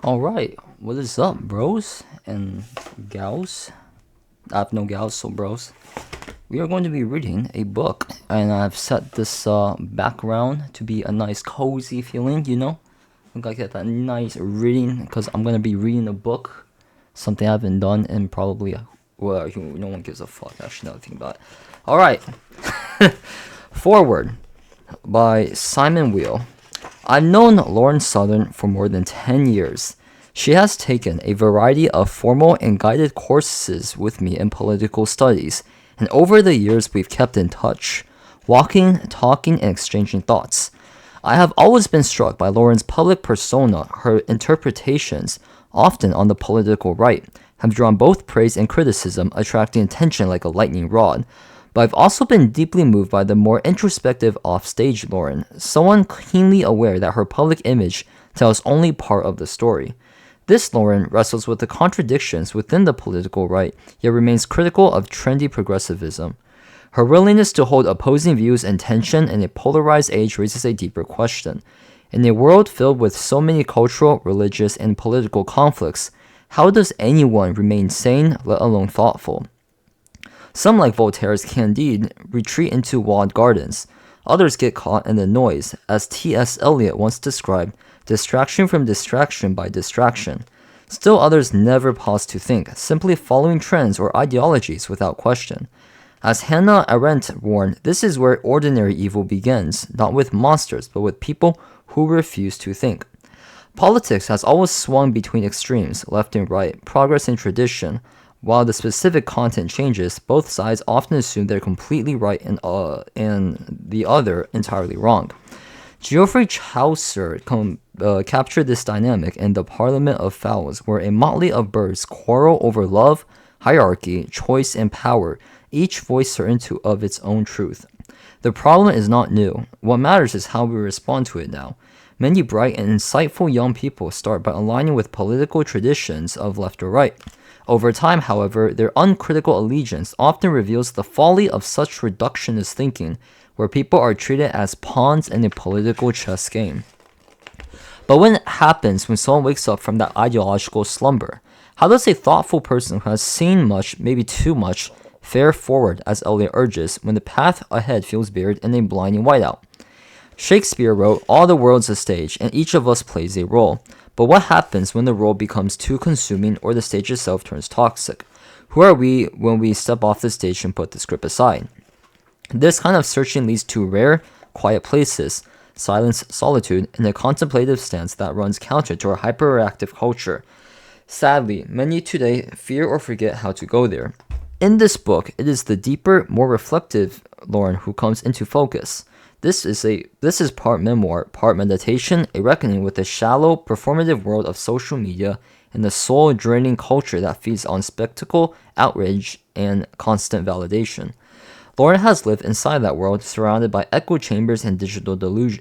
Alright, what is up, bros and gals? I have no gals, so bros. We are going to be reading a book, and I've set this background to be a nice cozy feeling, you know? Look like that nice reading, because I'm going to be reading a book, something I haven't done in probably, well, no one gives a fuck, actually, now that I think about it. Alright, Forward by Simon Weil. I've known Lauren Southern for more than 10 years. She has taken a variety of formal and guided courses with me in political studies, and over the years we've kept in touch, walking, talking, and exchanging thoughts. I have always been struck by Lauren's public persona. Her interpretations, often on the political right, have drawn both praise and criticism, attracting attention like a lightning rod. But I've also been deeply moved by the more introspective offstage Lauren, someone keenly aware that her public image tells only part of the story. This Lauren wrestles with the contradictions within the political right, yet remains critical of trendy progressivism. Her willingness to hold opposing views and tension in a polarized age raises a deeper question. In a world filled with so many cultural, religious, and political conflicts, how does anyone remain sane, let alone thoughtful? Some, like Voltaire's Candide, retreat into walled gardens. Others get caught in the noise, as T.S. Eliot once described, distraction from distraction by distraction. Still others never pause to think, simply following trends or ideologies without question. As Hannah Arendt warned, this is where ordinary evil begins, not with monsters, but with people who refuse to think. Politics has always swung between extremes, left and right, progress and tradition. While the specific content changes, both sides often assume they're completely right and the other entirely wrong. Geoffrey Chaucer captured this dynamic in The Parliament of Fowls, where a motley of birds quarrel over love, hierarchy, choice, and power, each voice certain of its own truth. The problem is not new. What matters is how we respond to it now. Many bright and insightful young people start by aligning with political traditions of left or right. Over time, however, their uncritical allegiance often reveals the folly of such reductionist thinking, where people are treated as pawns in a political chess game. But what happens when someone wakes up from that ideological slumber? How does a thoughtful person who has seen much, maybe too much, fare forward, as Eliot urges, when the path ahead feels buried in a blinding whiteout? Shakespeare wrote, "All the world's a stage, and each of us plays a role." But what happens when the role becomes too consuming or the stage itself turns toxic? Who are we when we step off the stage and put the script aside? This kind of searching leads to rare, quiet places, silence, solitude, and a contemplative stance that runs counter to our hyperreactive culture. Sadly, many today fear or forget how to go there. In this book, it is the deeper, more reflective Lauren who comes into focus. This is part memoir, part meditation, a reckoning with the shallow, performative world of social media and the soul-draining culture that feeds on spectacle, outrage, and constant validation. Lauren has lived inside that world, surrounded by echo chambers and digital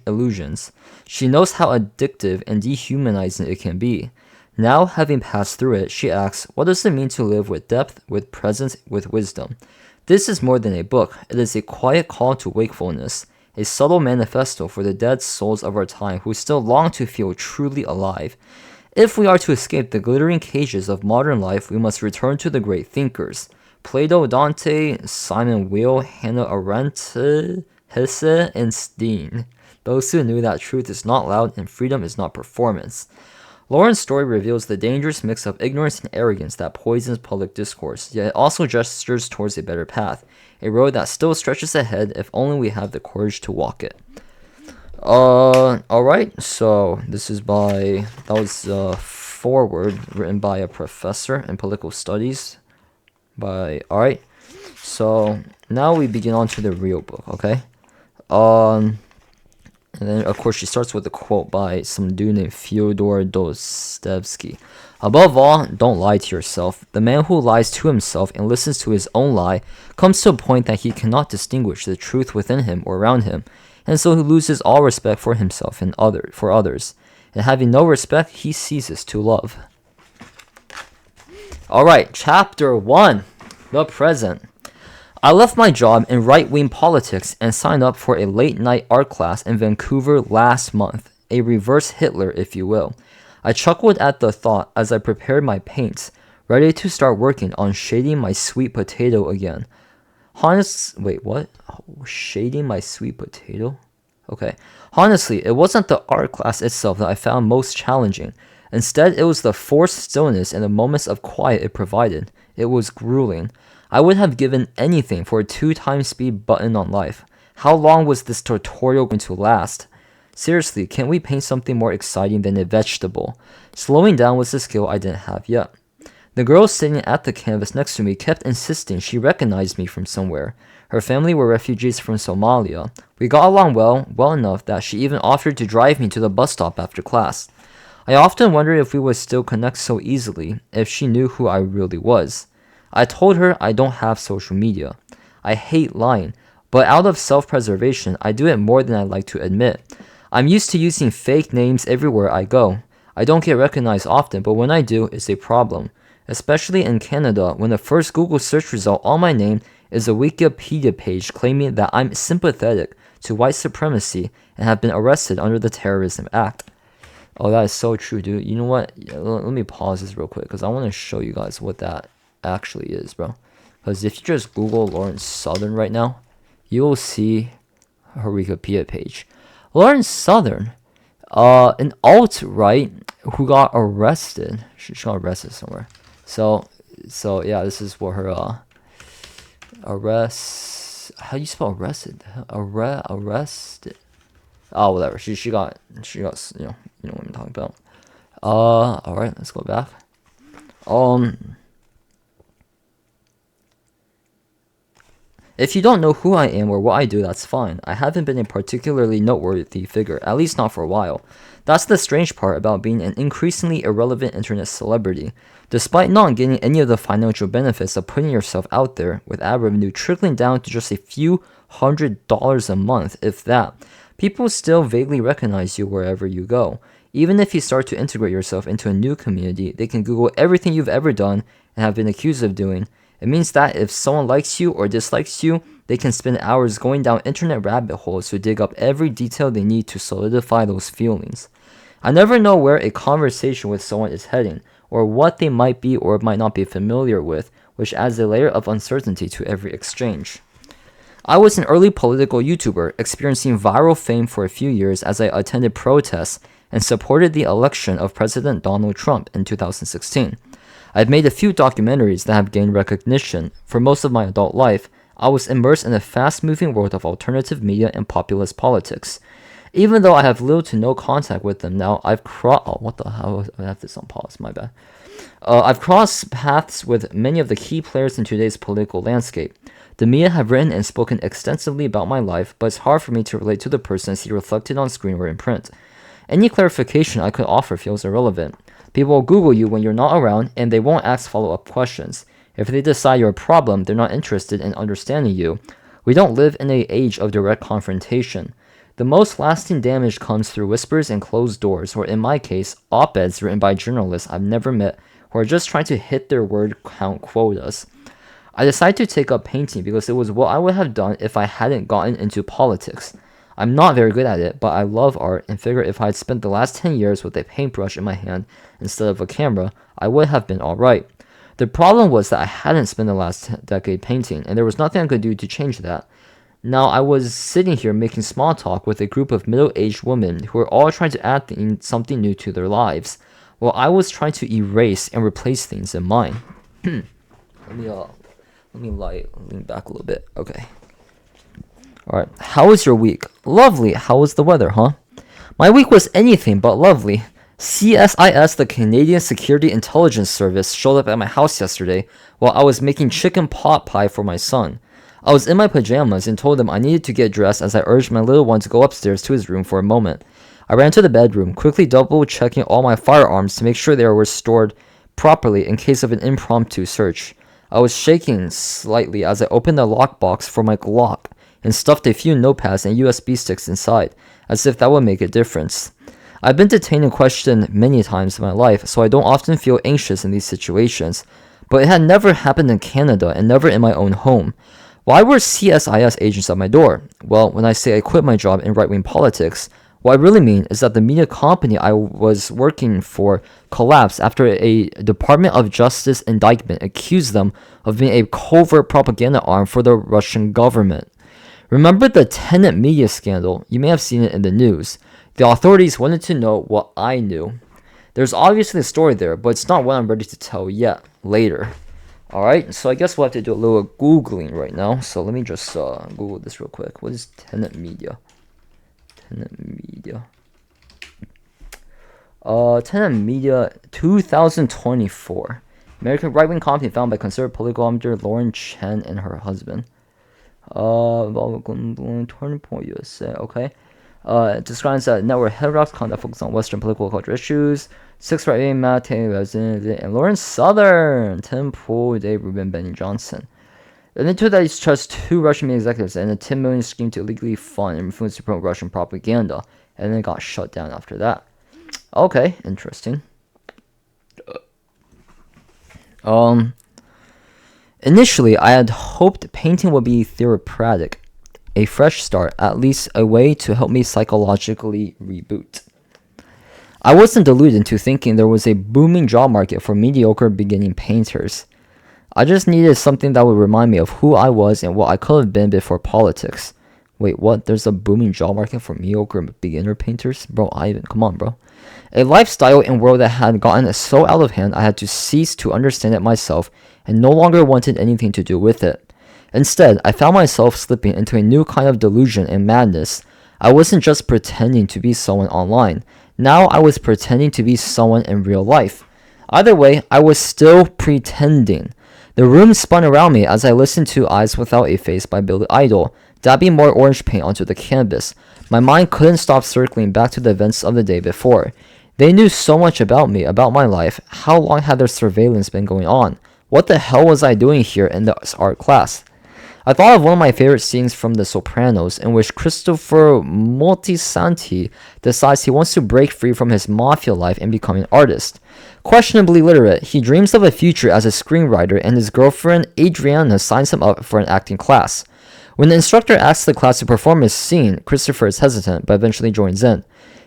illusions. She knows how addictive and dehumanizing it can be. Now, having passed through it, she asks, what does it mean to live with depth, with presence, with wisdom? This is more than a book. It is a quiet call to wakefulness, a subtle manifesto for the dead souls of our time who still long to feel truly alive. If we are to escape the glittering cages of modern life, we must return to the great thinkers. Plato, Dante, Simon Weil, Hannah Arendt, Hesse, and Steen. Those who knew that truth is not loud and freedom is not performance. Lauren's story reveals the dangerous mix of ignorance and arrogance that poisons public discourse, yet it also gestures towards a better path, a road that still stretches ahead if only we have the courage to walk it. Alright, so this is Forward, written by a professor in political studies. Alright, so now we begin on to the real book, okay? And then, of course, she starts with a quote by some dude named Fyodor Dostoevsky. Above all, don't lie to yourself. The man who lies to himself and listens to his own lie comes to a point that he cannot distinguish the truth within him or around him, and so he loses all respect for himself and for others. And having no respect, he ceases to love. Alright, Chapter 1, The Present. I left my job in right-wing politics and signed up for a late-night art class in Vancouver last month, a reverse Hitler, if you will. I chuckled at the thought as I prepared my paints, ready to start working on shading my sweet potato again. Wait, what? Oh, shading my sweet potato? Okay. Honestly, it wasn't the art class itself that I found most challenging. Instead, it was the forced stillness and the moments of quiet it provided. It was grueling. I would have given anything for a 2x speed button on life. How long was this tutorial going to last? Seriously, can't we paint something more exciting than a vegetable? Slowing down was a skill I didn't have yet. The girl sitting at the canvas next to me kept insisting she recognized me from somewhere. Her family were refugees from Somalia. We got along well enough that she even offered to drive me to the bus stop after class. I often wondered if we would still connect so easily, if she knew who I really was. I told her I don't have social media. I hate lying, but out of self-preservation, I do it more than I like to admit. I'm used to using fake names everywhere I go. I don't get recognized often, but when I do, it's a problem. Especially in Canada, when the first Google search result on my name is a Wikipedia page claiming that I'm sympathetic to white supremacy and have been arrested under the Terrorism Act. Oh, that is so true, dude. You know what? Let me pause this real quick because I want to show you guys what that actually is, bro. Because if you just Google Lauren Southern right now, you will see her Wikipedia page. Lauren Southern, an alt-right who got arrested. She got arrested somewhere. So yeah, this is what her arrest. How do you spell arrested? Arrested. Oh, whatever. She got you know what I'm talking about. All right, let's go back. If you don't know who I am or what I do, that's fine. I haven't been a particularly noteworthy figure, at least not for a while. That's the strange part about being an increasingly irrelevant internet celebrity. Despite not getting any of the financial benefits of putting yourself out there, with ad revenue trickling down to just a few $100s a month, if that, people still vaguely recognize you wherever you go. Even if you start to integrate yourself into a new community, they can Google everything you've ever done and have been accused of doing. It means that if someone likes you or dislikes you, they can spend hours going down internet rabbit holes to dig up every detail they need to solidify those feelings. I never know where a conversation with someone is heading, or what they might be or might not be familiar with, which adds a layer of uncertainty to every exchange. I was an early political YouTuber, experiencing viral fame for a few years as I attended protests and supported the election of President Donald Trump in 2016. I've made a few documentaries that have gained recognition. For most of my adult life, I was immersed in a fast-moving world of alternative media and populist politics. Even though I have little to no contact with them now, I've what the hell? I have this on pause, my bad. I've crossed paths with many of the key players in today's political landscape. The media have written and spoken extensively about my life, but it's hard for me to relate to the person I see reflected on screen or in print. Any clarification I could offer feels irrelevant. People will Google you when you're not around, and they won't ask follow-up questions. If they decide you're a problem, they're not interested in understanding you. We don't live in an age of direct confrontation. The most lasting damage comes through whispers and closed doors, or in my case, op-eds written by journalists I've never met who are just trying to hit their word count quotas. I decided to take up painting because it was what I would have done if I hadn't gotten into politics. I'm not very good at it, but I love art and figure if I had spent the last 10 years with a paintbrush in my hand instead of a camera, I would have been alright. The problem was that I hadn't spent the last decade painting, and there was nothing I could do to change that. Now I was sitting here making small talk with a group of middle-aged women who were all trying to add something new to their lives, while I was trying to erase and replace things in mine. Let me lean back a little bit. Okay. Alright, how was your week? Lovely. How was the weather, huh? My week was anything but lovely. CSIS, the Canadian Security Intelligence Service, showed up at my house yesterday while I was making chicken pot pie for my son. I was in my pajamas and told them I needed to get dressed as I urged my little one to go upstairs to his room for a moment. I ran to the bedroom, quickly double-checking all my firearms to make sure they were stored properly in case of an impromptu search. I was shaking slightly as I opened the lockbox for my Glock and stuffed a few notepads and USB sticks inside, as if that would make a difference. I've been detained and questioned many times in my life, so I don't often feel anxious in these situations, but it had never happened in Canada and never in my own home. Why were CSIS agents at my door? Well, when I say I quit my job in right-wing politics, What I really mean is that the media company I was working for collapsed after a Department of Justice indictment accused them of being a covert propaganda arm for the Russian government. Remember the Tenet media scandal? You may have seen it in the news. The authorities wanted to know what I knew. There's obviously a story there, but it's not what I'm ready to tell yet. Later. Alright, so I guess we'll have to do a little Googling right now. So let me just Google this real quick. What is Tenet media? Tenet media. Tenet media 2024. American right-wing company founded by conservative political commentator Lauren Chen and her husband. Turning Point USA. Okay. Describes a network heterodox content focused on Western political culture issues. 6 right-wing Matt Taylor and Lauren Southern, Tim Pool, Dave Rubin, Benny Johnson. And into that, he trusts 2 Russian media executives and a $10 million scheme to illegally fund and influence to promote Russian propaganda. And then it got shut down after that. Okay, interesting. Initially, I had hoped painting would be therapeutic, a fresh start, at least a way to help me psychologically reboot. I wasn't deluded into thinking there was a booming job market for mediocre beginning painters. I just needed something that would remind me of who I was and what I could have been before politics. Wait, what? There's a booming job market for mediocre beginner painters? Bro, Ivan, come on, bro. A lifestyle and world that had gotten so out of hand I had to cease to understand it myself and no longer wanted anything to do with it. Instead, I found myself slipping into a new kind of delusion and madness. I wasn't just pretending to be someone online. Now I was pretending to be someone in real life. Either way, I was still pretending. The room spun around me as I listened to Eyes Without a Face by Billy Idol, dabbing more orange paint onto the canvas. My mind couldn't stop circling back to the events of the day before. They knew so much about me, about my life. How long had their surveillance been going on? What the hell was I doing here in this art class? I thought of one of my favorite scenes from The Sopranos, in which Christopher Moltisanti decides he wants to break free from his mafia life and become an artist. Questionably literate, he dreams of a future as a screenwriter, and his girlfriend Adriana signs him up for an acting class. When the instructor asks the class to perform a scene, Christopher is hesitant, but eventually joins in.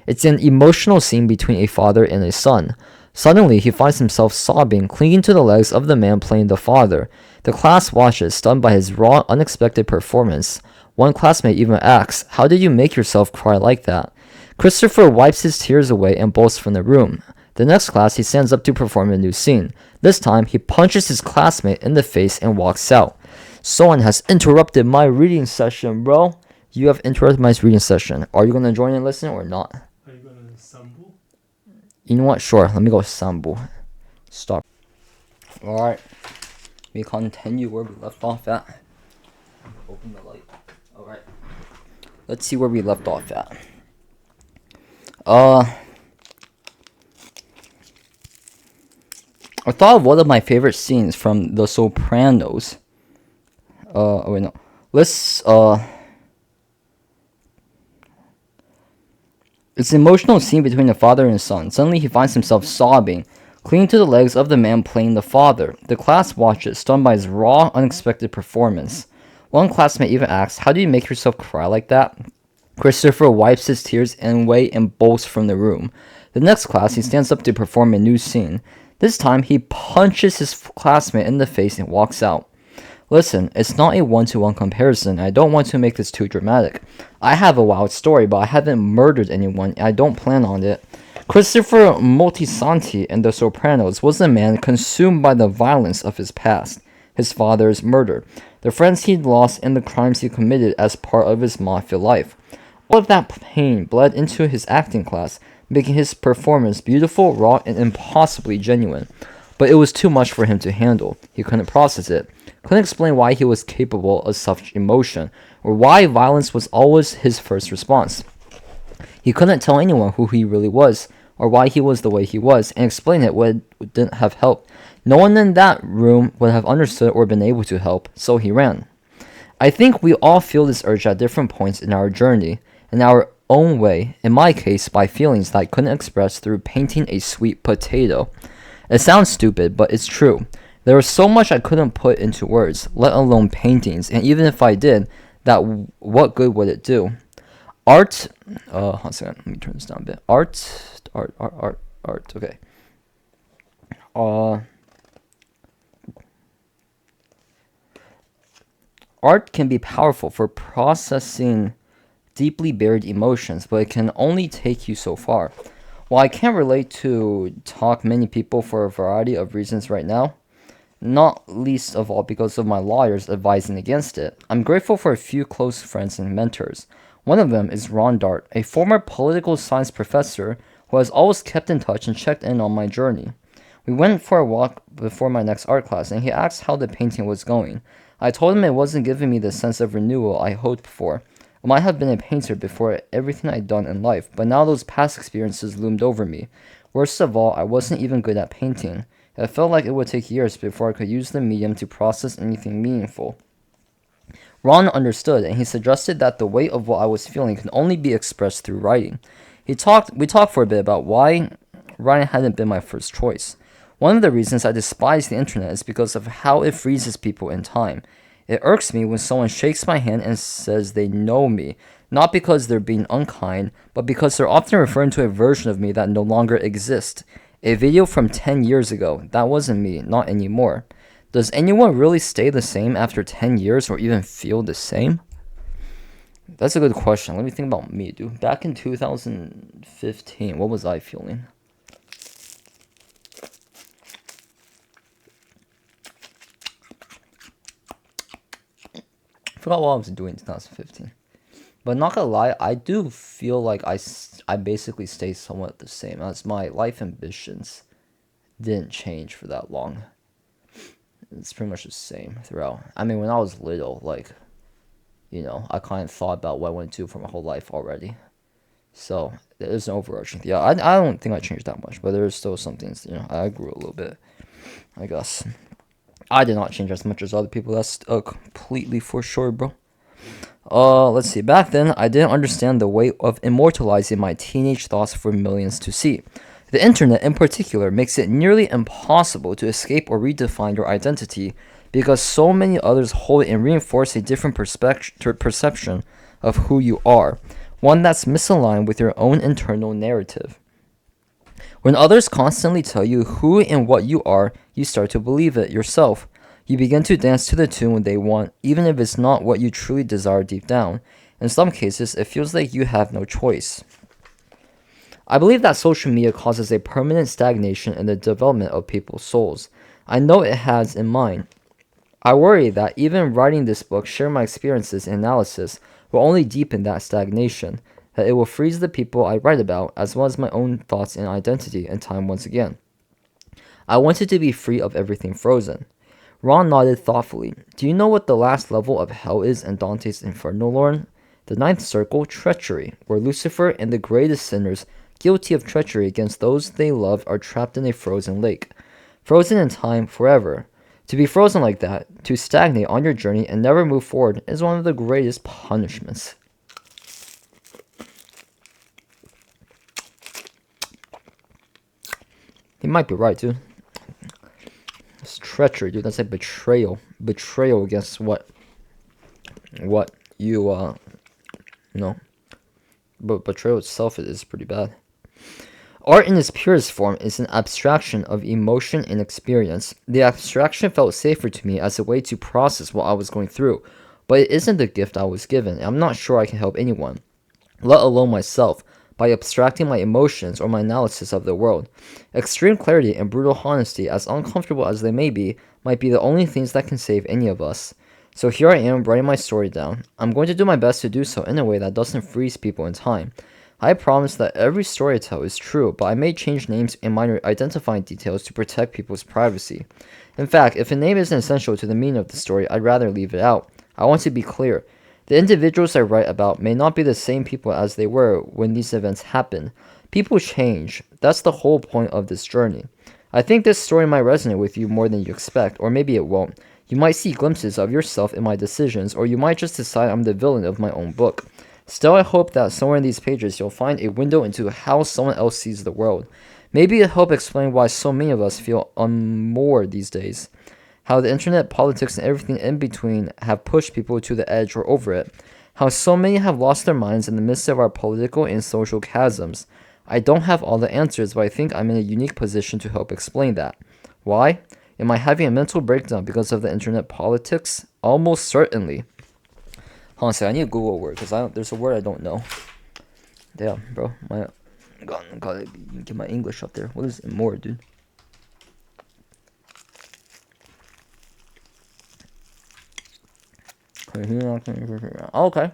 It's an emotional scene between a father and a son. Suddenly, he finds himself sobbing, clinging to the legs of the man playing the father. The class watches, stunned by his raw, unexpected performance. One classmate even asks, "How did you make yourself cry like that?" Christopher wipes his tears away and bolts from the room. The next class, he stands up to perform a new scene. This time, he punches his classmate in the face and walks out. Someone has interrupted my reading session, bro. You have interrupted my reading session. Are you going to join and listen or not? Are you going to sample? You know what? Sure. Let me go sample. Stop. Alright. We continue where we left off at. Open the light. Alright. Let's see where we left off at. I thought of one of my favorite scenes from The Sopranos. Oh wait, no. Let's, It's an emotional scene between the father and son. Suddenly he finds himself sobbing, clinging to the legs of the man playing the father. The class watches, stunned by his raw, unexpected performance. One classmate even asks, "How do you make yourself cry like that?" Christopher wipes his tears away and bolts from the room. The next class, he stands up to perform a new scene. This time, he punches his classmate in the face and walks out. Listen, it's not a one-to-one comparison. I don't want to make this too dramatic. I have a wild story, but I haven't murdered anyone, and I don't plan on it. Christopher Moltisanti in The Sopranos was a man consumed by the violence of his past, his father's murder, the friends he'd lost, and the crimes he committed as part of his mafia life. All of that pain bled into his acting class, making his performance beautiful, raw, and impossibly genuine. But it was too much for him to handle. He couldn't process it. Couldn't explain why he was capable of such emotion, or why violence was always his first response. He couldn't tell anyone who he really was, or why he was the way he was, and explain it didn't have help. No one in that room would have understood or been able to help, so he ran. I think we all feel this urge at different points in our journey, in our own way, in my case by feelings that I couldn't express through painting a sweet potato. It sounds stupid, but it's true. There was so much I couldn't put into words, let alone paintings, and even if I did, what good would it do? Art, one second, let me turn this down a bit. Art, okay. Uh, Art can be powerful for processing deeply buried emotions, but it can only take you so far. While I can't relate to talk many people for a variety of reasons right now, not least of all because of my lawyers advising against it, I'm grateful for a few close friends and mentors. One of them is Ron Dart, a former political science professor who has always kept in touch and checked in on my journey. We went for a walk before my next art class, and he asked how the painting was going. I told him it wasn't giving me the sense of renewal I hoped for. I might have been a painter before everything I'd done in life, but now those past experiences loomed over me. Worst of all, I wasn't even good at painting. It felt like it would take years before I could use the medium to process anything meaningful. Ron understood, and he suggested that the weight of what I was feeling could only be expressed through writing. We talked for a bit about why writing hadn't been my first choice. One of the reasons I despise the internet is because of how it freezes people in time. It irks me when someone shakes my hand and says they know me, not because they're being unkind, but because they're often referring to a version of me that no longer exists. A video from 10 years ago, that wasn't me, not anymore. Does anyone really stay the same after 10 years or even feel the same? That's a good question. Let me think about me, dude. Back in 2015, what was I feeling? I forgot what I was doing in 2015. But not gonna lie, I do feel like I basically stay somewhat the same, as my life ambitions didn't change for that long. It's pretty much the same throughout. I mean, when I was little, like, I kind of thought about what I want to do for my whole life already. So, there's an overarching thing. Yeah, I don't think I changed that much, but there's still some things, I grew a little bit, I guess. I did not change as much as other people, that's completely for sure, bro. Let's see. Back then, I didn't understand the weight of immortalizing my teenage thoughts for millions to see. The internet, in particular, makes it nearly impossible to escape or redefine your identity because so many others hold and reinforce a different perception of who you are, one that's misaligned with your own internal narrative. When others constantly tell you who and what you are, you start to believe it yourself. You begin to dance to the tune they want, even if it's not what you truly desire deep down. In some cases, it feels like you have no choice. I believe that social media causes a permanent stagnation in the development of people's souls. I know it has in mine. I worry that even writing this book, share my experiences and analysis, will only deepen that stagnation, that it will freeze the people I write about, as well as my own thoughts and identity in time once again. I wanted to be free of everything frozen. Ron nodded thoughtfully. Do you know what the last level of hell is in Dante's Inferno, Lauren? The ninth circle, treachery, where Lucifer and the greatest sinners, guilty of treachery against those they love, are trapped in a frozen lake. Frozen in time forever. To be frozen like that, to stagnate on your journey and never move forward, is one of the greatest punishments. He might be right, dude. It's treachery, dude. That's like betrayal. Betrayal against what you, But betrayal itself is pretty bad. Art in its purest form is an abstraction of emotion and experience. The abstraction felt safer to me as a way to process what I was going through, but it isn't the gift I was given. I'm not sure I can help anyone, let alone myself, by abstracting my emotions or my analysis of the world. Extreme clarity and brutal honesty, as uncomfortable as they may be, might be the only things that can save any of us. So here I am writing my story down. I'm going to do my best to do so in a way that doesn't freeze people in time. I promise that every story I tell is true, but I may change names and minor identifying details to protect people's privacy. In fact, if a name isn't essential to the meaning of the story, I'd rather leave it out. I want to be clear. The individuals I write about may not be the same people as they were when these events happened. People change. That's the whole point of this journey. I think this story might resonate with you more than you expect, or maybe it won't. You might see glimpses of yourself in my decisions, or you might just decide I'm the villain of my own book. Still, I hope that somewhere in these pages you'll find a window into how someone else sees the world. Maybe it'll help explain why so many of us feel unmoored these days. How the internet, politics, and everything in between have pushed people to the edge or over it. How so many have lost their minds in the midst of our political and social chasms. I don't have all the answers, but I think I'm in a unique position to help explain that. Why? Am I having a mental breakdown because of the internet politics? Almost certainly. Hold on a second, I need to Google a word because there's a word I don't know. Damn, bro. Gotta get my English up there. What is it more, dude? Okay.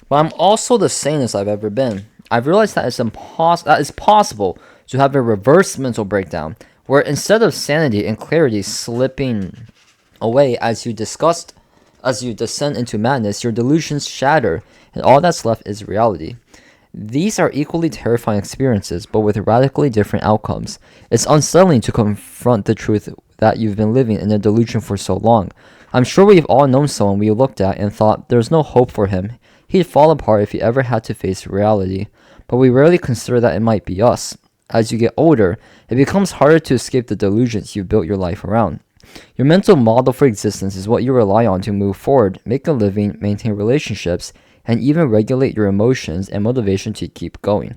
But I'm also the sanest I've ever been. I've realized that it's possible to have a reverse mental breakdown, where instead of sanity and clarity slipping away as you descend into madness, your delusions shatter, and all that's left is reality. These are equally terrifying experiences, but with radically different outcomes. It's unsettling to confront the truth that you've been living in a delusion for so long. I'm sure we've all known someone we looked at and thought there's no hope for him. He'd fall apart if he ever had to face reality. But we rarely consider that it might be us. As you get older, it becomes harder to escape the delusions you've built your life around. Your mental model for existence is what you rely on to move forward, make a living, maintain relationships, and even regulate your emotions and motivation to keep going.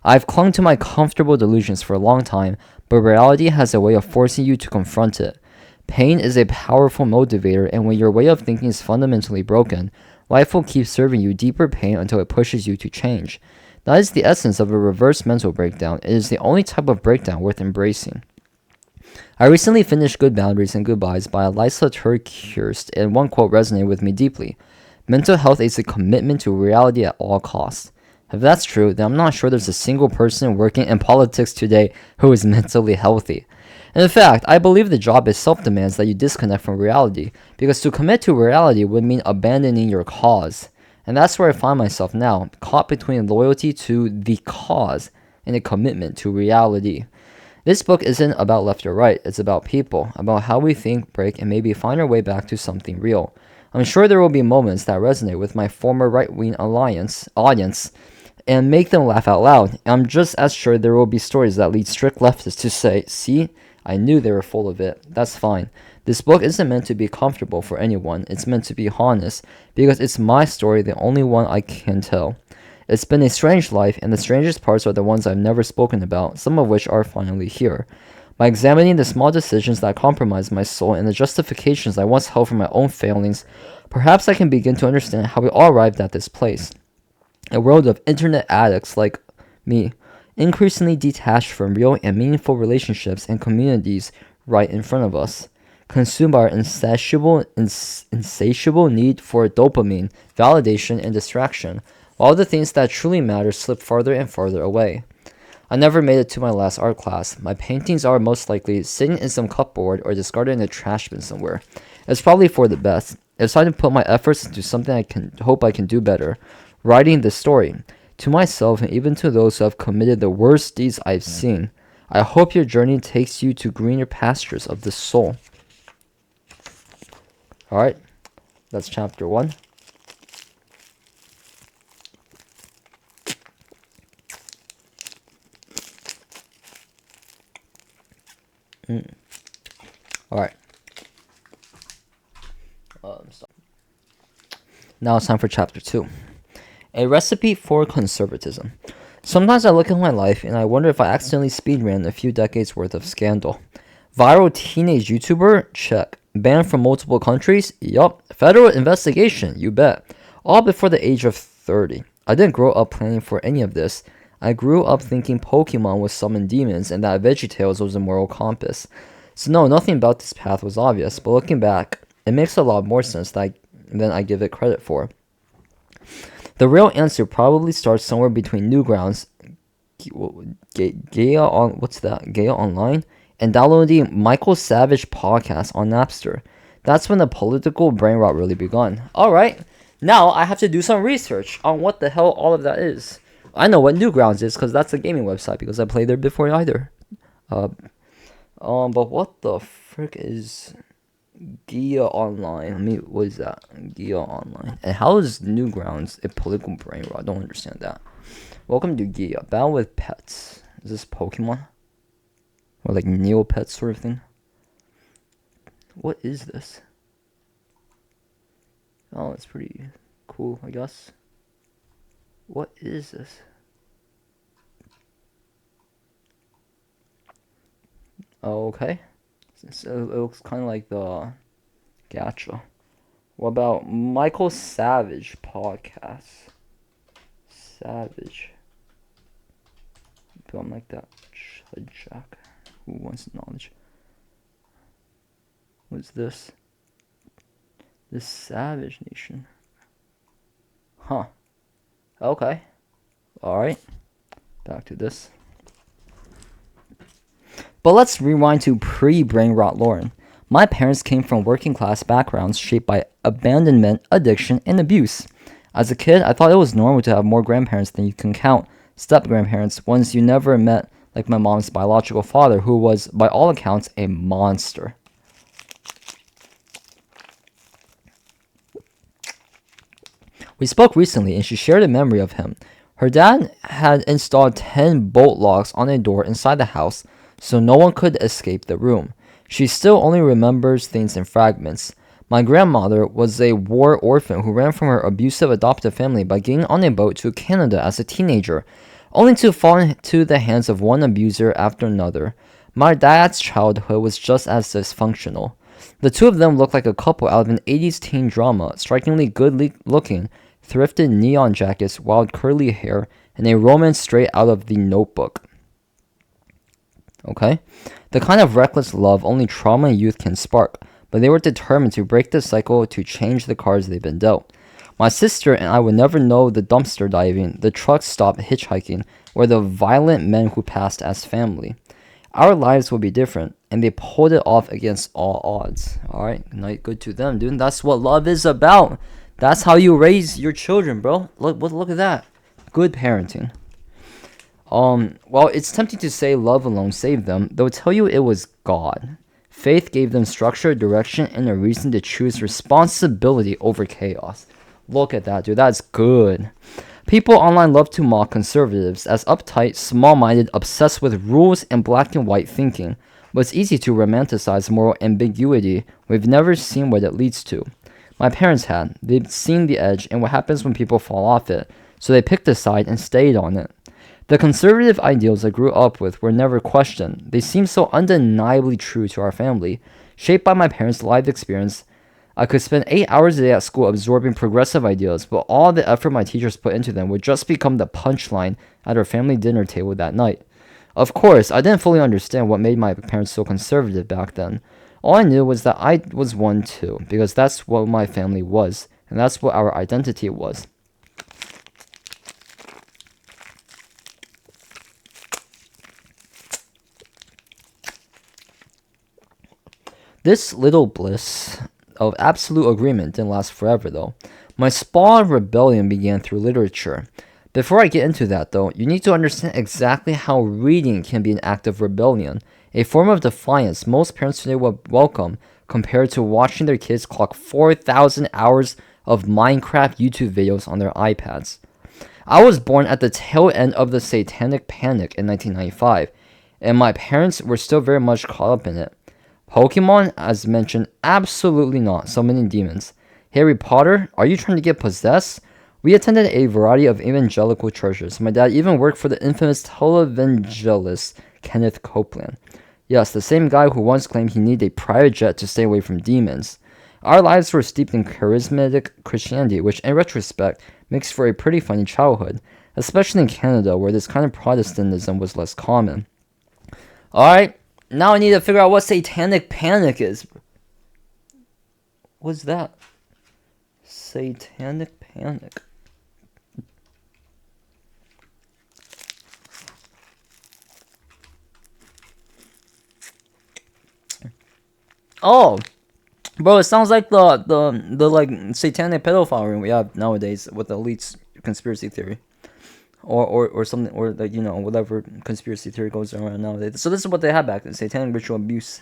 I've clung to my comfortable delusions for a long time, but reality has a way of forcing you to confront it. Pain is a powerful motivator, and when your way of thinking is fundamentally broken, life will keep serving you deeper pain until it pushes you to change. That is the essence of a reverse mental breakdown. It is the only type of breakdown worth embracing. I recently finished Good Boundaries and Goodbyes by Elisa TerKeurst, and one quote resonated with me deeply. Mental health is a commitment to reality at all costs. If that's true, then I'm not sure there's a single person working in politics today who is mentally healthy. And in fact, I believe the job itself demands that you disconnect from reality, because to commit to reality would mean abandoning your cause. And that's where I find myself now, caught between loyalty to the cause and a commitment to reality. This book isn't about left or right, it's about people, about how we think, break, and maybe find our way back to something real. I'm sure there will be moments that resonate with my former right-wing audience and make them laugh out loud. I'm just as sure there will be stories that lead strict leftists to say, see, I knew they were full of it. That's fine. This book isn't meant to be comfortable for anyone. It's meant to be honest, because it's my story, the only one I can tell. It's been a strange life, and the strangest parts are the ones I've never spoken about, some of which are finally here. By examining the small decisions that compromise my soul and the justifications I once held for my own failings, perhaps I can begin to understand how we all arrived at this place. A world of internet addicts like me, increasingly detached from real and meaningful relationships and communities right in front of us, consumed by our insatiable need for dopamine, validation, and distraction, while the things that truly matter slip farther and farther away. I never made it to my last art class. My paintings are most likely sitting in some cupboard or discarded in a trash bin somewhere. It's probably for the best. It's time to put my efforts into something I can do better. Writing this story. To myself and even to those who have committed the worst deeds I've seen. I hope your journey takes you to greener pastures of the soul. Alright, that's chapter 1. Alright. Now it's time for chapter 2. A recipe for conservatism. Sometimes I look at my life and I wonder if I accidentally speedran a few decades worth of scandal. Viral teenage YouTuber? Check. Banned from multiple countries? Yup. Federal investigation? You bet. All before the age of 30. I didn't grow up planning for any of this. I grew up thinking Pokemon would summon demons and that VeggieTales was a moral compass. So no, nothing about this path was obvious, but looking back, it makes a lot more sense than I give it credit for. The real answer probably starts somewhere between Newgrounds, Gaia Online, and downloading Michael Savage podcast on Napster. That's when the political brain rot really begun. Alright, now I have to do some research on what the hell all of that is. I know what Newgrounds is because that's a gaming website because I played there before either. But what the frick is Gaia Online? What is that? Gaia Online. And how is Newgrounds a political brain rot? I don't understand that. Welcome to Gia. Battle with pets. Is this Pokemon? Or like Neopets sort of thing? What is this? Oh, it's pretty cool, I guess. What is this? Oh, okay. So it looks kind of like the Gacha. What about Michael Savage podcast? Savage. But I'm like that. Chud Jack. Who wants knowledge? What's this? The Savage Nation. Huh. Okay. Alright. Back to this. But let's rewind to pre-brain rot Lauren. My parents came from working class backgrounds shaped by abandonment, addiction, and abuse. As a kid, I thought it was normal to have more grandparents than you can count. Step-grandparents, ones you never met, like my mom's biological father, who was, by all accounts, a monster. We spoke recently, and she shared a memory of him. Her dad had installed 10 bolt locks on a door inside the house, so no one could escape the room. She still only remembers things in fragments. My grandmother was a war orphan who ran from her abusive adoptive family by getting on a boat to Canada as a teenager, only to fall into the hands of one abuser after another. My dad's childhood was just as dysfunctional. The two of them looked like a couple out of an 80s teen drama, strikingly good-looking, thrifted neon jackets, wild curly hair, and a romance straight out of The Notebook. Okay? The kind of reckless love only trauma and youth can spark, but they were determined to break the cycle to change the cards they've been dealt. My sister and I would never know the dumpster diving, the truck stop hitchhiking, or the violent men who passed as family. Our lives will be different, and they pulled it off against all odds. Alright, good to them, dude. That's what love is about. That's how you raise your children, bro. Look at that. Good parenting. Well, it's tempting to say love alone saved them. They'll tell you it was God. Faith gave them structure, direction, and a reason to choose responsibility over chaos. Look at that, dude. That's good. People online love to mock conservatives as uptight, small-minded, obsessed with rules and black and white thinking. But it's easy to romanticize moral ambiguity. We've never seen what it leads to. My parents had. They'd seen the edge and what happens when people fall off it. So they picked a side and stayed on it. The conservative ideals I grew up with were never questioned. They seemed so undeniably true to our family. Shaped by my parents' life experience, I could spend 8 hours a day at school absorbing progressive ideas, but all the effort my teachers put into them would just become the punchline at our family dinner table that night. Of course, I didn't fully understand what made my parents so conservative back then. All I knew was that I was one too, because that's what my family was, and that's what our identity was. This little bliss of absolute agreement didn't last forever, though. My spawn rebellion began through literature. Before I get into that, though, you need to understand exactly how reading can be an act of rebellion, a form of defiance most parents today would welcome compared to watching their kids clock 4,000 hours of Minecraft YouTube videos on their iPads. I was born at the tail end of the Satanic Panic in 1995, and my parents were still very much caught up in it. Pokemon, as mentioned, absolutely not. So many demons. Harry Potter, are you trying to get possessed? We attended a variety of evangelical churches. My dad even worked for the infamous televangelist Kenneth Copeland. Yes, the same guy who once claimed he needed a private jet to stay away from demons. Our lives were steeped in charismatic Christianity, which in retrospect makes for a pretty funny childhood, especially in Canada where this kind of Protestantism was less common. Alright. Now I need to figure out what Satanic Panic is. What's that? Satanic Panic. Oh, bro, it sounds like the like satanic pedophile ring we have nowadays with the elites conspiracy theory. Or something, or like, whatever conspiracy theory goes around nowadays. So this is what they had back then: satanic ritual abuse.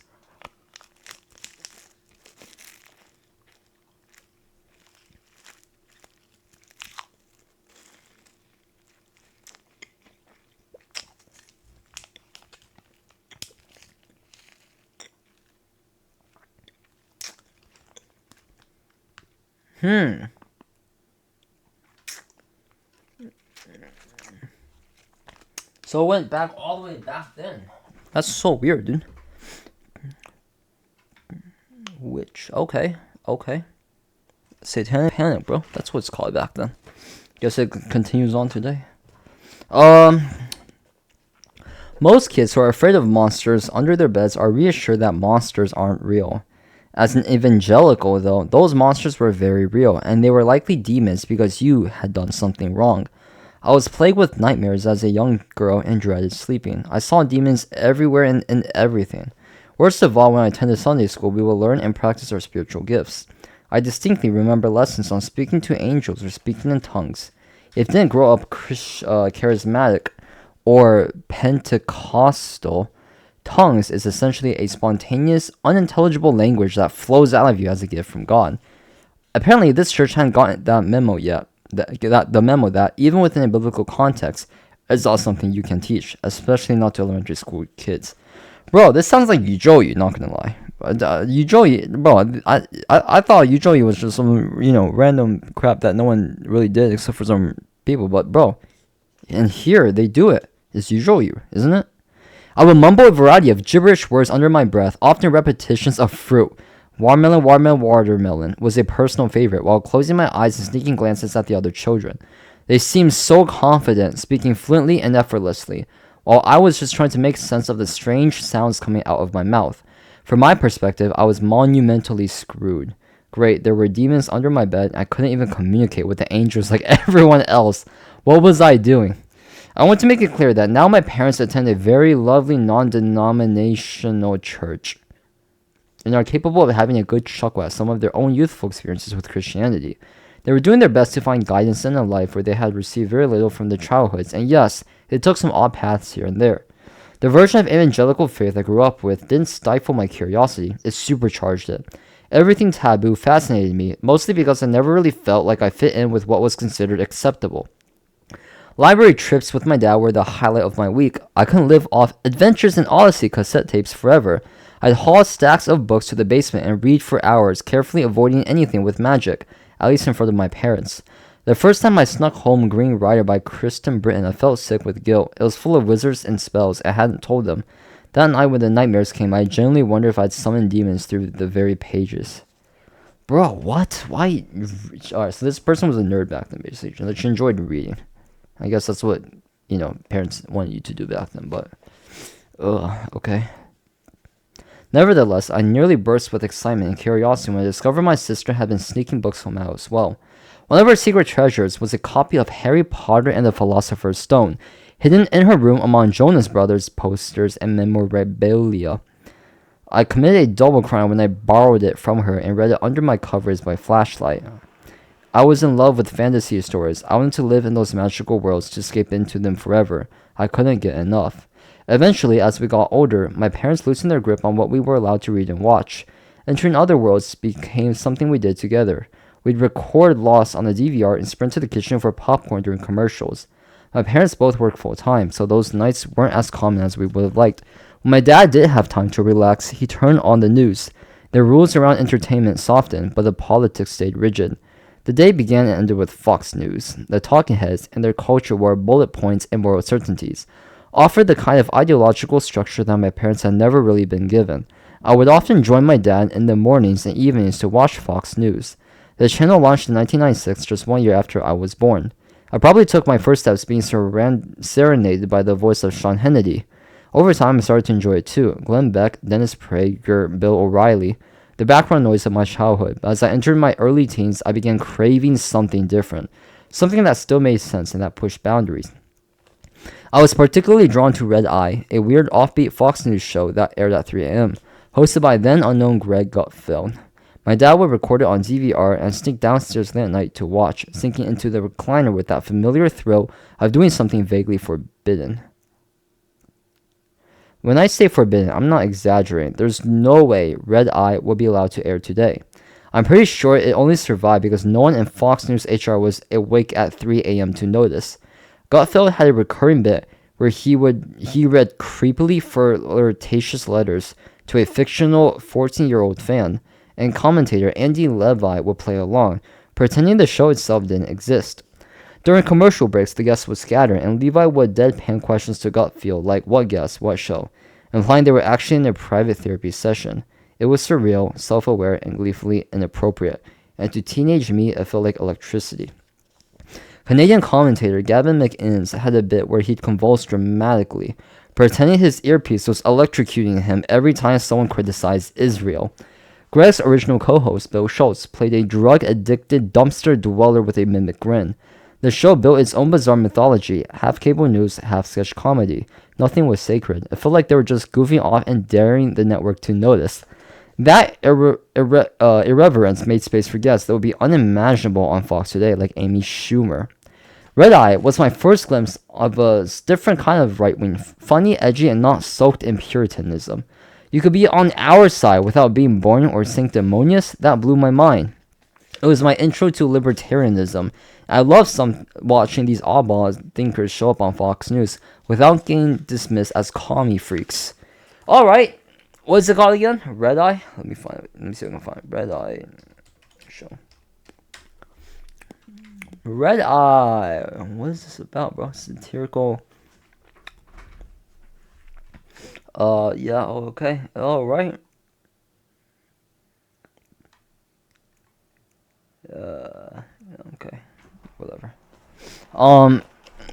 So it went back all the way back then. That's so weird, dude. Witch. Okay. Satanic Panic, bro. That's what it's called back then. Guess it continues on today. Most kids who are afraid of monsters under their beds are reassured that monsters aren't real. As an evangelical, though, those monsters were very real, and they were likely demons because you had done something wrong. I was plagued with nightmares as a young girl and dreaded sleeping. I saw demons everywhere and in everything. Worst of all, when I attended Sunday school, we would learn and practice our spiritual gifts. I distinctly remember lessons on speaking to angels or speaking in tongues. If you didn't grow up charismatic or Pentecostal, tongues is essentially a spontaneous, unintelligible language that flows out of you as a gift from God. Apparently, this church hadn't gotten that memo yet. The memo that, even within a biblical context, is not something you can teach, especially not to elementary school kids. Bro, this sounds like Yujoyi, not gonna lie. Yujoyi, bro, I thought Yujoyi was just some, random crap that no one really did except for some people. But, bro, in here, they do it. It's Yujoyi, isn't it? I would mumble a variety of gibberish words under my breath, often repetitions of fruit. Watermelon was a personal favorite, while closing my eyes and sneaking glances at the other children. They seemed so confident, speaking fluently and effortlessly, while I was just trying to make sense of the strange sounds coming out of my mouth. From my perspective, I was monumentally screwed. Great, there were demons under my bed, and I couldn't even communicate with the angels like everyone else. What was I doing? I want to make it clear that now my parents attend a very lovely non-denominational church and are capable of having a good chuckle at some of their own youthful experiences with Christianity. They were doing their best to find guidance in a life where they had received very little from their childhoods, and yes, they took some odd paths here and there. The version of evangelical faith I grew up with didn't stifle my curiosity, it supercharged it. Everything taboo fascinated me, mostly because I never really felt like I fit in with what was considered acceptable. Library trips with my dad were the highlight of my week. I couldn't live off Adventures in Odyssey cassette tapes forever. I'd haul stacks of books to the basement and read for hours, carefully avoiding anything with magic, at least in front of my parents. The first time I snuck home Green Rider by Kristen Britton, I felt sick with guilt. It was full of wizards and spells. I hadn't told them. That night when the nightmares came, I genuinely wondered if I'd summoned demons through the very pages. Bro, what? Why? Alright, so this person was a nerd back then, basically. She enjoyed reading. I guess that's what, parents wanted you to do back then, but... okay. Nevertheless, I nearly burst with excitement and curiosity when I discovered my sister had been sneaking books home as well. One of her secret treasures was a copy of Harry Potter and the Philosopher's Stone, hidden in her room among Jonas Brothers posters and memorabilia. I committed a double crime when I borrowed it from her and read it under my covers by flashlight. I was in love with fantasy stories. I wanted to live in those magical worlds to escape into them forever. I couldn't get enough. Eventually, as we got older, my parents loosened their grip on what we were allowed to read and watch. Entering other worlds became something we did together. We'd record Lost on the DVR and sprint to the kitchen for popcorn during commercials. My parents both worked full-time, so those nights weren't as common as we would have liked. When my dad did have time to relax, he turned on the news. The rules around entertainment softened, but the politics stayed rigid. The day began and ended with Fox News. The talking heads and their culture were bullet points and moral certainties, offered the kind of ideological structure that my parents had never really been given. I would often join my dad in the mornings and evenings to watch Fox News. The channel launched in 1996, just 1 year after I was born. I probably took my first steps being serenaded by the voice of Sean Hannity. Over time, I started to enjoy it too. Glenn Beck, Dennis Prager, Bill O'Reilly, the background noise of my childhood. As I entered my early teens, I began craving something different, something that still made sense and that pushed boundaries. I was particularly drawn to Red Eye, a weird offbeat Fox News show that aired at 3 a.m., hosted by then unknown Greg Gutfeld. My dad would record it on DVR and sneak downstairs late at night to watch, sinking into the recliner with that familiar thrill of doing something vaguely forbidden. When I say forbidden, I'm not exaggerating. There's no way Red Eye would be allowed to air today. I'm pretty sure it only survived because no one in Fox News HR was awake at 3 a.m. to notice. Gutfeld had a recurring bit where he read creepily flirtatious letters to a fictional 14-year-old fan, and commentator Andy Levi would play along, pretending the show itself didn't exist. During commercial breaks, the guests would scatter, and Levi would deadpan questions to gut feel, like what guest, what show, implying they were actually in a private therapy session. It was surreal, self-aware, and gleefully inappropriate, and to teenage me, it felt like electricity. Canadian commentator Gavin McInnes had a bit where he'd convulse dramatically, pretending his earpiece was electrocuting him every time someone criticized Israel. Greg's original co-host, Bill Schultz, played a drug-addicted dumpster dweller with a mimic grin. The show built its own bizarre mythology, half cable news, half sketch comedy. Nothing was sacred. It felt like they were just goofing off and daring the network to notice. That irreverence made space for guests that would be unimaginable on Fox today, like Amy Schumer. Red Eye was my first glimpse of a different kind of right-wing, funny, edgy, and not soaked in puritanism. You could be on our side without being born or sanctimonious. That blew my mind. It was my intro to libertarianism. I love watching these oddball thinkers show up on Fox News without getting dismissed as commie freaks. Alright, what's it called again? Red Eye? Let me find it. Let me see if I can find it. Red Eye show. Red Eye. What is this about, bro? Satirical. Yeah, okay. Alright. Okay. Whatever.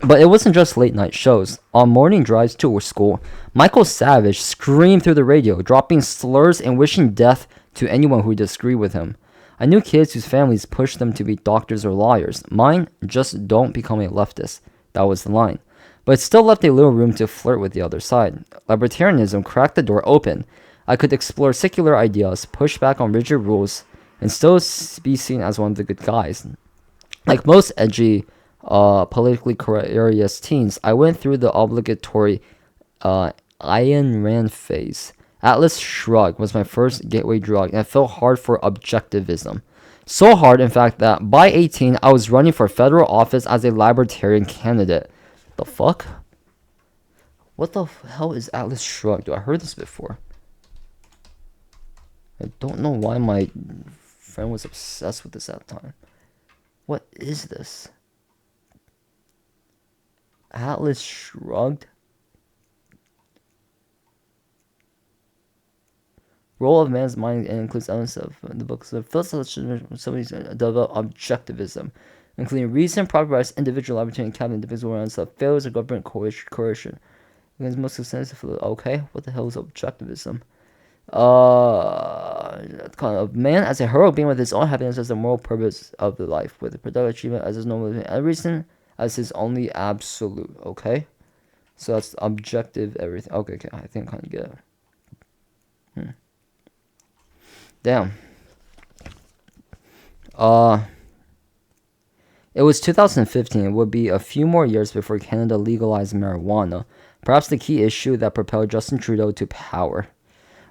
But it wasn't just late night shows. On morning drives to school, Michael Savage screamed through the radio, dropping slurs and wishing death to anyone who disagreed with him. I knew kids whose families pushed them to be doctors or lawyers. Mine, just don't become a leftist. That was the line. But it still left a little room to flirt with the other side. Libertarianism cracked the door open. I could explore secular ideas, push back on rigid rules, and still be seen as one of the good guys. Like most edgy, politically curious teens, I went through the obligatory Ayn Rand phase. Atlas Shrugged was my first gateway drug, and it felt hard for objectivism. So hard, in fact, that by 18, I was running for federal office as a libertarian candidate. The fuck? What the hell is Atlas Shrugged? I heard this before. I don't know why my friend was obsessed with this at the time. What is this? Atlas Shrugged? Role of man's mind and includes elements of the books of philosophy, develop objectivism, including reason, proper rights, individual liberty, and cabinet individual rights of failures of government coercion. Against most extensive. Okay, what the hell is objectivism? Kind of man as a heroic being with his own happiness as the moral purpose of the life, with the productive achievement as his normal living, and reason as his only absolute. Okay, so that's objective everything. Okay, I think I kind of get it. Damn. It was 2015. It would be a few more years before Canada legalized marijuana, perhaps the key issue that propelled Justin Trudeau to power.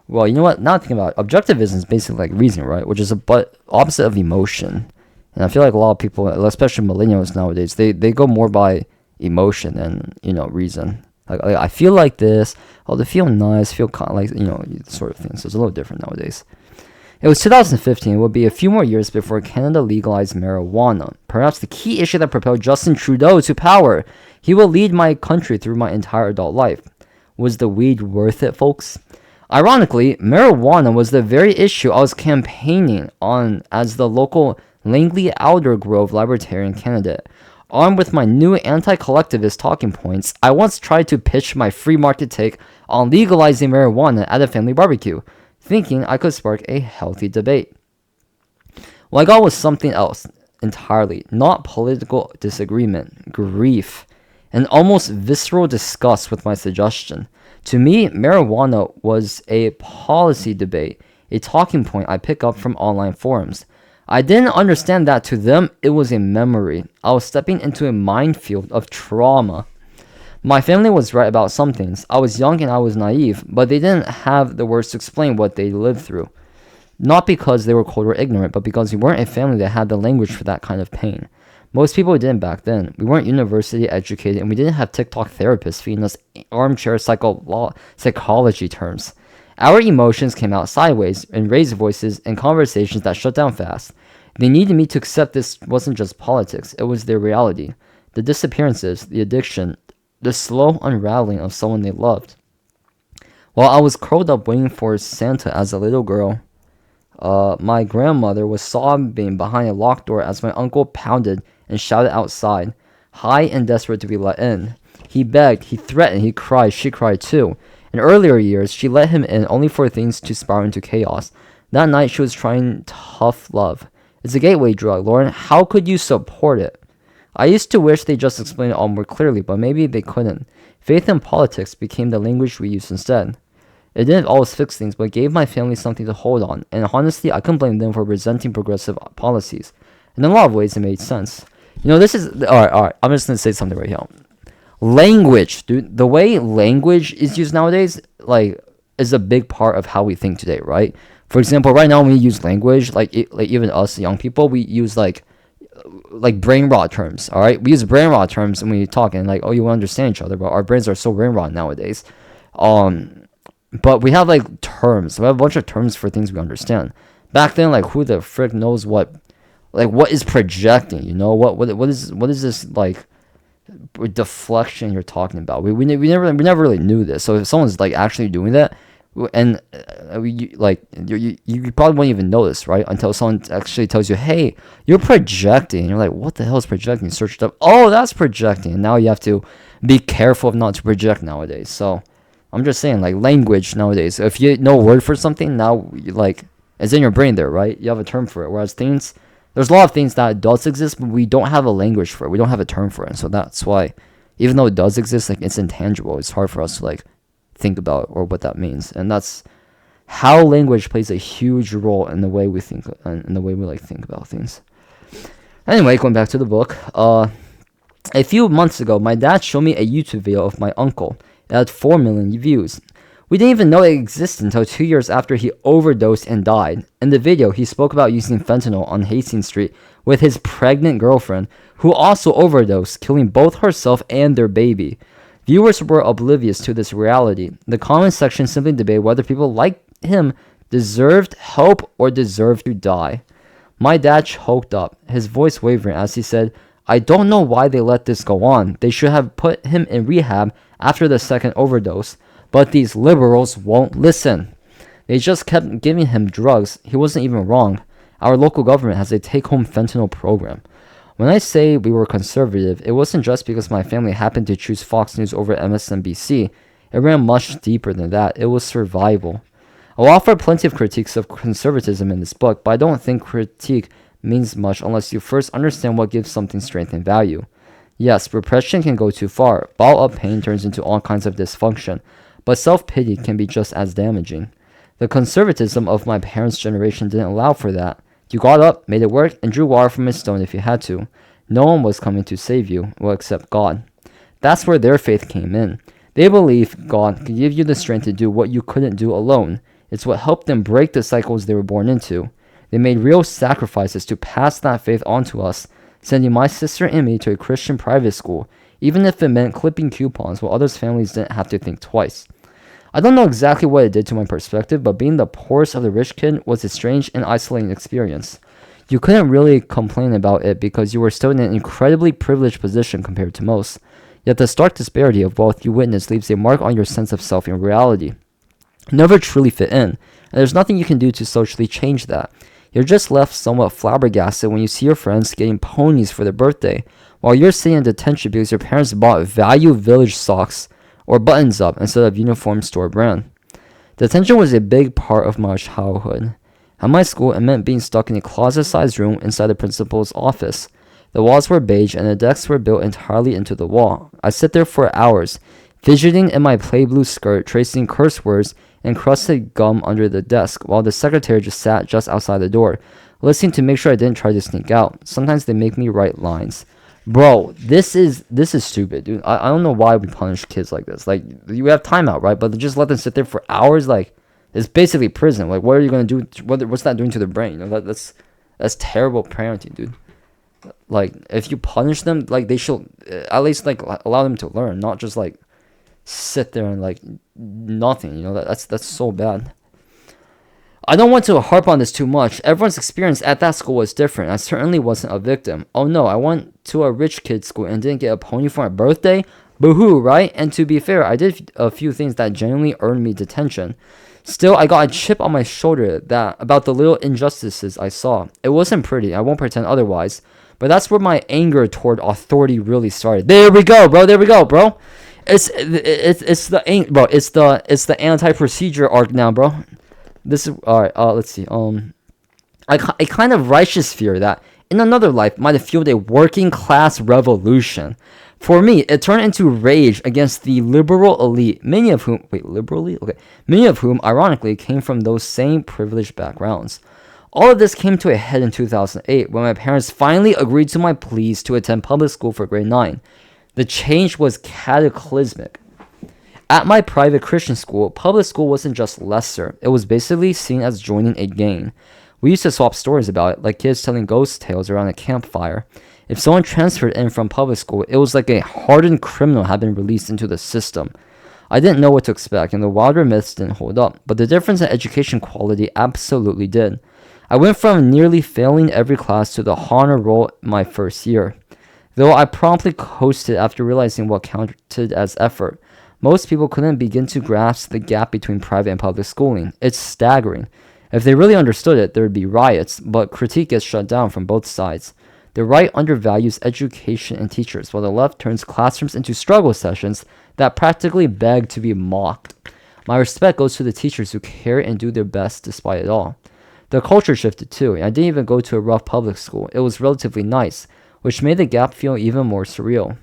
Well, you know what? Now thinking about it, objectivism is basically like reason, right? Which is but opposite of emotion. And I feel like a lot of people, especially millennials nowadays, they go more by emotion than, reason. Like I feel like this. Oh, they feel nice. Feel kind of like, sort of thing. So it's a little different nowadays. It was 2015. It would be a few more years before Canada legalized marijuana. Perhaps the key issue that propelled Justin Trudeau to power. He will lead my country through my entire adult life. Was the weed worth it, folks? Ironically, marijuana was the very issue I was campaigning on as the local Langley Aldergrove Libertarian candidate. Armed with my new anti-collectivist talking points, I once tried to pitch my free market take on legalizing marijuana at a family barbecue, thinking I could spark a healthy debate. What I got was something else entirely, not political disagreement, grief, and almost visceral disgust with my suggestion. To me, marijuana was a policy debate, a talking point I pick up from online forums. I didn't understand that to them, it was a memory. I was stepping into a minefield of trauma. My family was right about some things. I was young and I was naive, but they didn't have the words to explain what they lived through. Not because they were cold or ignorant, but because we weren't a family that had the language for that kind of pain. Most people didn't back then. We weren't university educated, and we didn't have TikTok therapists feeding us armchair psychology terms. Our emotions came out sideways in raised voices and conversations that shut down fast. They needed me to accept this wasn't just politics, it was their reality. The disappearances, the addiction, the slow unraveling of someone they loved. While I was curled up waiting for Santa as a little girl, my grandmother was sobbing behind a locked door as my uncle pounded and shouted outside, high and desperate to be let in. He begged, he threatened, he cried, she cried too. In earlier years, she let him in only for things to spiral into chaos. That night, she was trying tough love. It's a gateway drug, Lauren. How could you support it? I used to wish they just explained it all more clearly, but maybe they couldn't. Faith in politics became the language we used instead. It didn't always fix things, but gave my family something to hold on, and honestly, I couldn't blame them for resenting progressive policies. In a lot of ways, it made sense. This is... Alright, I'm just gonna say something right here. Language, dude. The way language is used nowadays, is a big part of how we think today, right? For example, right now when we use language, even us young people, we use like brain rot terms, alright? We use brain rot terms when we talk, and you understand each other, but our brains are so brain rot nowadays. But we have terms. We have a bunch of terms for things we understand. Back then, who the frick knows what is projecting? What is this deflection you're talking about? We never really knew this. So if someone's actually doing that, and you probably won't even notice, right? Until someone actually tells you, "Hey, you're projecting." And you're like, "What the hell is projecting?" Search it up. Oh, that's projecting. And now you have to be careful of not to project nowadays. So I'm just saying, language nowadays, if you know a word for something, now, it's in your brain there, right? You have a term for it. Whereas there's a lot of things that does exist, but we don't have a language for it. We don't have a term for it. So that's why, even though it does exist, it's intangible. It's hard for us to, think about or what that means. And that's how language plays a huge role in the way we think, and in the way we, think about things. Anyway, going back to the book, a few months ago, my dad showed me a YouTube video of my uncle. It had 4 million views. We didn't even know it existed until 2 years after he overdosed and died. In the video, he spoke about using fentanyl on Hastings Street with his pregnant girlfriend, who also overdosed, killing both herself and their baby. Viewers were oblivious to this reality. The comment section simply debated whether people like him deserved help or deserved to die. My dad choked up, his voice wavering as he said, "I don't know why they let this go on. They should have put him in rehab after the second overdose. But these liberals won't listen. They just kept giving him drugs. He wasn't even wrong. Our local government has a take-home fentanyl program." When I say we were conservative, it wasn't just because my family happened to choose Fox News over MSNBC. It ran much deeper than that. It was survival. I'll offer plenty of critiques of conservatism in this book, but I don't think critique means much unless you first understand what gives something strength and value. Yes, repression can go too far. Bottled up pain turns into all kinds of dysfunction, but self-pity can be just as damaging. The conservatism of my parents' generation didn't allow for that. You got up, made it work, and drew water from a stone if you had to. No one was coming to save you, well, except God. That's where their faith came in. They believed God could give you the strength to do what you couldn't do alone. It's what helped them break the cycles they were born into. They made real sacrifices to pass that faith on to us, sending my sister and me to a Christian private school, even if it meant clipping coupons while others' families didn't have to think twice. I don't know exactly what it did to my perspective, but being the poorest of the rich kid was a strange and isolating experience. You couldn't really complain about it because you were still in an incredibly privileged position compared to most. Yet the stark disparity of wealth you witness leaves a mark on your sense of self and reality. You never truly fit in, and there's nothing you can do to socially change that. You're just left somewhat flabbergasted when you see your friends getting ponies for their birthday, while you're sitting in detention because your parents bought Value Village socks or buttons up instead of uniform store brand. Detention was a big part of my childhood. At my school, it meant being stuck in a closet-sized room inside the principal's office. The walls were beige and the desks were built entirely into the wall. I sat there for hours, fidgeting in my play blue skirt, tracing curse words and crusted gum under the desk, while the secretary just sat just outside the door, listening to make sure I didn't try to sneak out. Sometimes they make me write lines. Bro, this is stupid, dude. I don't know why we punish kids like this. You have timeout, right? But just let them sit there for hours, it's basically prison. What are you gonna do? What's that doing to their brain? That's terrible parenting, dude. If you punish them, they should at least allow them to learn, not just sit there and nothing. That's so bad. I don't want to harp on this too much. Everyone's experience at that school was different. I certainly wasn't a victim. Oh no, I went to a rich kid's school and didn't get a pony for my birthday? Boo-hoo, right? And to be fair, I did a few things that genuinely earned me detention. Still, I got a chip on my shoulder that about the little injustices I saw. It wasn't pretty, I won't pretend otherwise. But that's where my anger toward authority really started. There we go, bro. There we go, bro. It's the anti-procedure arc now, bro. This is all right. Let's see. A kind of righteous fear that in another life might have fueled a working class revolution. For me, it turned into rage against the liberal elite, many of whom ironically came from those same privileged backgrounds. All of this came to a head in 2008 when my parents finally agreed to my pleas to attend public school for grade 9. The change was cataclysmic. At my private Christian school, public school wasn't just lesser, it was basically seen as joining a gang. We used to swap stories about it, like kids telling ghost tales around a campfire. If someone transferred in from public school, it was like a hardened criminal had been released into the system. I didn't know what to expect, and the wilder myths didn't hold up, but the difference in education quality absolutely did. I went from nearly failing every class to the honor roll my first year. Though I promptly coasted after realizing what counted as effort, most people couldn't begin to grasp the gap between private and public schooling. It's staggering. If they really understood it, there would be riots, but critique gets shut down from both sides. The right undervalues education and teachers, while the left turns classrooms into struggle sessions that practically beg to be mocked. My respect goes to the teachers who care and do their best despite it all. The culture shifted too. I didn't even go to a rough public school. It was relatively nice, which made the gap feel even more surreal.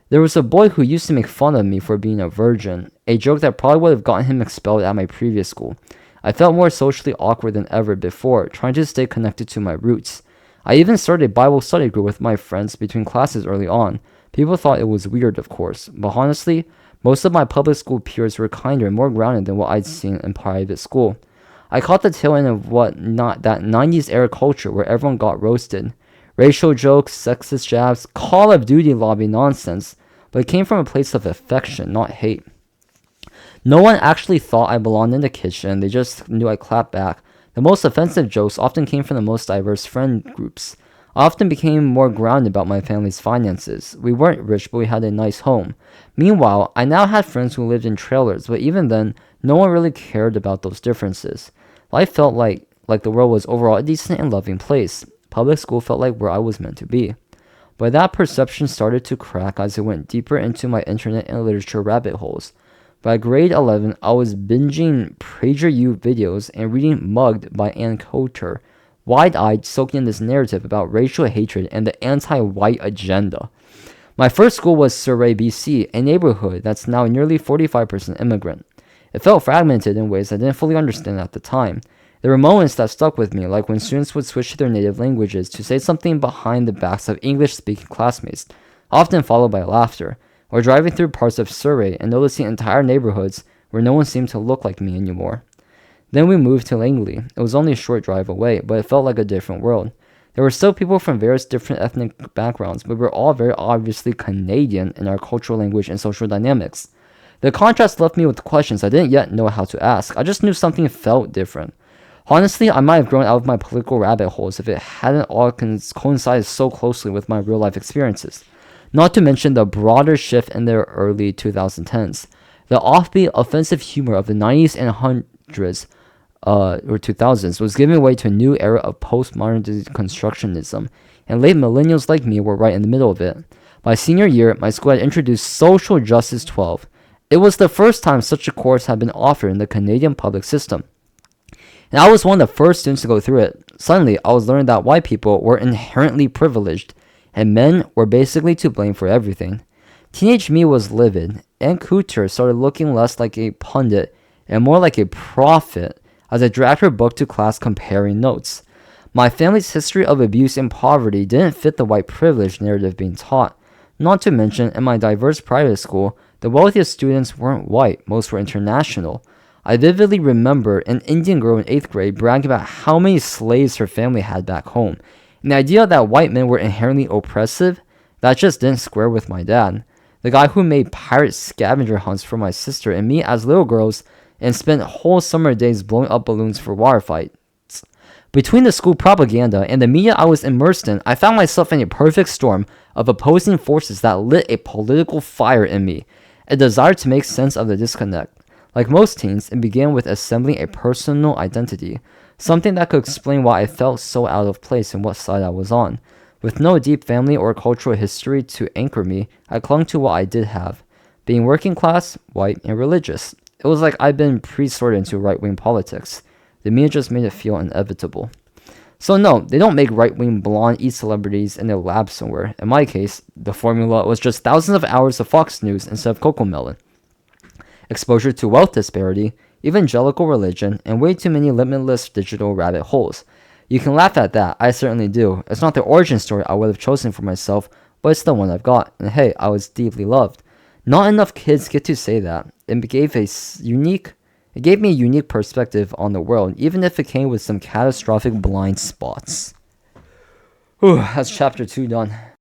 There was a boy who used to make fun of me for being a virgin, a joke that probably would have gotten him expelled at my previous school. I felt more socially awkward than ever before, trying to stay connected to my roots. I even started a Bible study group with my friends between classes early on. People thought it was weird, of course, but honestly, most of my public school peers were kinder and more grounded than what I'd seen in private school. I caught the tail end of that 90s era culture where everyone got roasted. Racial jokes, sexist jabs, Call of Duty lobby nonsense, but it came from a place of affection, not hate. No one actually thought I belonged in the kitchen, they just knew I clapped back. The most offensive jokes often came from the most diverse friend groups. I often became more grounded about my family's finances. We weren't rich, but we had a nice home. Meanwhile, I now had friends who lived in trailers, but even then, no one really cared about those differences. Life felt like the world was overall a decent and loving place. Public school felt like where I was meant to be. But that perception started to crack as I went deeper into my internet and literature rabbit holes. By grade 11, I was binging PragerU videos and reading Mugged by Ann Coulter, wide-eyed soaking in this narrative about racial hatred and the anti-white agenda. My first school was Surrey, BC, a neighborhood that's now nearly 45% immigrant. It felt fragmented in ways I didn't fully understand at the time. There were moments that stuck with me, like when students would switch to their native languages to say something behind the backs of English-speaking classmates, often followed by laughter, or driving through parts of Surrey and noticing entire neighborhoods where no one seemed to look like me anymore. Then we moved to Langley. It was only a short drive away, but it felt like a different world. There were still people from various different ethnic backgrounds, but we were all very obviously Canadian in our cultural language and social dynamics. The contrast left me with questions I didn't yet know how to ask. I just knew something felt different. Honestly, I might have grown out of my political rabbit holes if it hadn't all coincided so closely with my real-life experiences. Not to mention the broader shift in the early 2010s. The offbeat, offensive humor of the 90s and 100s or 2000s was giving way to a new era of postmodern deconstructionism, and late millennials like me were right in the middle of it. My senior year, my school had introduced Social Justice 12. It was the first time such a course had been offered in the Canadian public system. And I was one of the first students to go through it. Suddenly, I was learning that white people were inherently privileged, and men were basically to blame for everything. Teenage me was livid, and Coulter started looking less like a pundit and more like a prophet as I dragged her book to class comparing notes. My family's history of abuse and poverty didn't fit the white privilege narrative being taught. Not to mention, in my diverse private school, the wealthiest students weren't white, most were international. I vividly remember an Indian girl in 8th grade bragging about how many slaves her family had back home. And the idea that white men were inherently oppressive, that just didn't square with my dad. The guy who made pirate scavenger hunts for my sister and me as little girls and spent whole summer days blowing up balloons for water fights. Between the school propaganda and the media I was immersed in, I found myself in a perfect storm of opposing forces that lit a political fire in me, a desire to make sense of the disconnect. Like most teens, it began with assembling a personal identity, something that could explain why I felt so out of place and what side I was on. With no deep family or cultural history to anchor me, I clung to what I did have, being working class, white, and religious. It was like I'd been pre-sorted into right-wing politics. The media just made it feel inevitable. So no, they don't make right-wing blonde e-celebrities in their lab somewhere. In my case, the formula was just thousands of hours of Fox News instead of CoComelon. Exposure to wealth disparity, evangelical religion, and way too many limitless digital rabbit holes. You can laugh at that, I certainly do. It's not the origin story I would have chosen for myself, but it's the one I've got. And hey, I was deeply loved. Not enough kids get to say that. It gave me a unique perspective on the world, even if it came with some catastrophic blind spots. Whew, that's chapter 2 done.